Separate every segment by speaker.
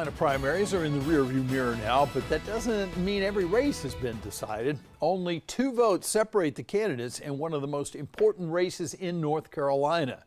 Speaker 1: The primaries are in the rearview mirror now, but that doesn't mean every race has been decided. Only 2 votes separate the candidates in one of the most important races in North Carolina.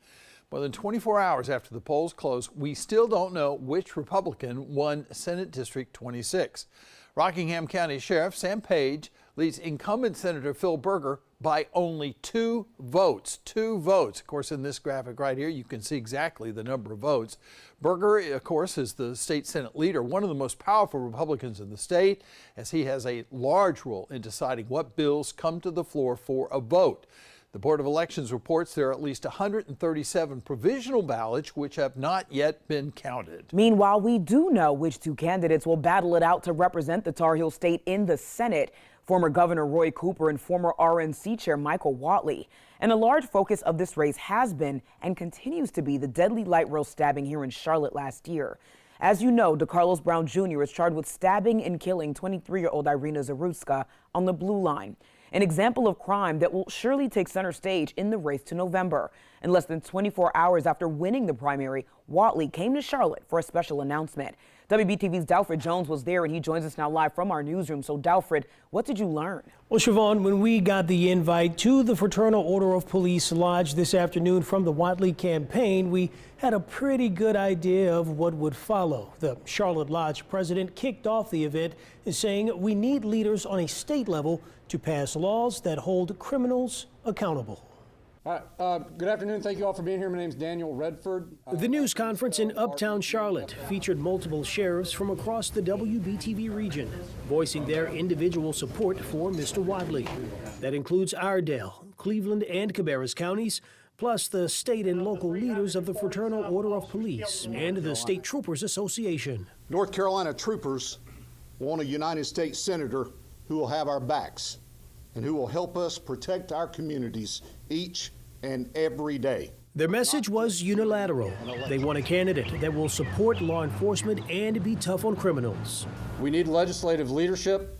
Speaker 1: More than 24 hours after the polls close, we still don't know which Republican won Senate District 26. Rockingham County Sheriff Sam Page leads incumbent Senator Phil Berger by only 2 votes. 2 votes. Of course, in this graphic right here, you can see exactly the number of votes. Berger, of course, is the state Senate leader, one of the most powerful Republicans in the state, as he has a large role in deciding what bills come to the floor for a vote. The Board of Elections reports there are at least 137 provisional ballots which have not yet been counted.
Speaker 2: Meanwhile, we do know which 2 candidates will battle it out to represent the Tar Heel State in the Senate. Former Governor Roy Cooper and former RNC Chair Michael Whately. And a large focus of this race has been and continues to be the deadly light rail stabbing here in Charlotte last year. As you know, DeCarlos Brown Jr. is charged with stabbing and killing 23-year-old Irina Zaruska on the Blue Line. An example of crime that will surely take center stage in the race to November. In less than 24 hours after winning the primary, Whately came to Charlotte for a special announcement. WBTV's Dalfred Jones was there, and he joins us now live from our newsroom. So, Dalfred, what did you learn?
Speaker 3: Well, Siobhan, when we got the invite to the Fraternal Order of Police Lodge this afternoon from the Whately campaign, we had a pretty good idea of what would follow. The Charlotte Lodge president kicked off the event saying we need leaders on a state level to pass laws that hold criminals accountable.
Speaker 4: All right, good afternoon. Thank you all for being here. My name is Daniel Redford.
Speaker 3: The news conference in Uptown Charlotte featured multiple sheriffs from across the WBTV region, voicing their individual support for Mr. Whately. That includes Iredell, Cleveland, and Cabarrus counties, plus the state and local leaders of the Fraternal Order of Police and the State Troopers Association.
Speaker 5: North Carolina troopers want a United States senator who will have our backs and who will help us protect our communities each and every day.
Speaker 3: Their message was unilateral. They want a candidate that will support law enforcement and be tough on criminals.
Speaker 4: We need legislative leadership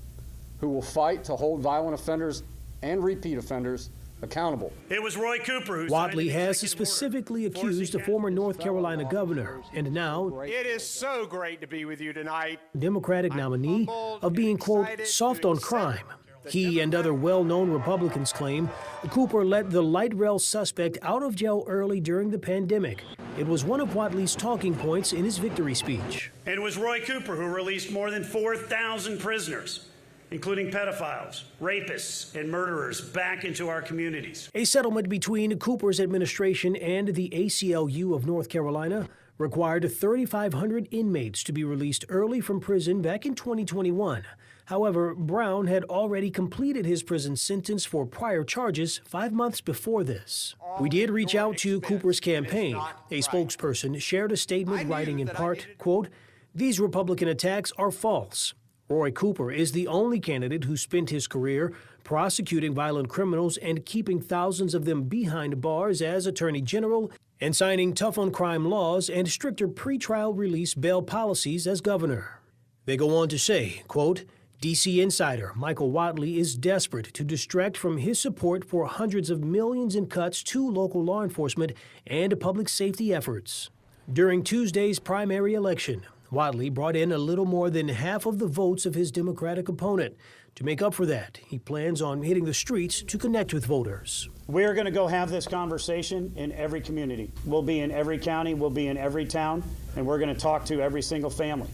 Speaker 4: who will fight to hold violent offenders and repeat offenders accountable.
Speaker 6: It was Roy Cooper who
Speaker 3: Whately has specifically accused a former North Carolina governor and now
Speaker 6: it is so great to be with you tonight.
Speaker 3: Democratic nominee of being, quote, soft on crime. He and other well-known Republicans claim Cooper let the light rail suspect out of jail early during the pandemic. It was one of Whately's talking points in his victory speech.
Speaker 6: It was Roy Cooper who released more than 4,000 prisoners, including pedophiles, rapists, and murderers, back into our communities.
Speaker 3: A settlement between Cooper's administration and the ACLU of North Carolina required 3,500 inmates to be released early from prison back in 2021. However, Brown had already completed his prison sentence for prior charges 5 months before this. We did reach out to Cooper's campaign. A spokesperson shared a statement writing in part, quote, "These Republican attacks are false. Roy Cooper is the only candidate who spent his career prosecuting violent criminals and keeping thousands of them behind bars as Attorney General and signing tough on crime laws and stricter pretrial release bail policies as governor." They go on to say, quote, D.C. insider Michael Whately is desperate to distract from his support for hundreds of millions in cuts to local law enforcement and public safety efforts. During Tuesday's primary election, Whately brought in a little more than half of the votes of his Democratic opponent. To make up for that, he plans on hitting the streets to connect with voters.
Speaker 7: We're going to go have this conversation in every community. We'll be in every county, we'll be in every town, and we're going to talk to every single family.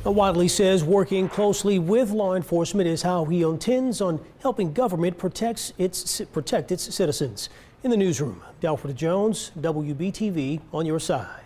Speaker 3: Whately says working closely with law enforcement is how he intends on helping government protect its citizens. In the newsroom, Dalfred Jones, WBTV, on your side.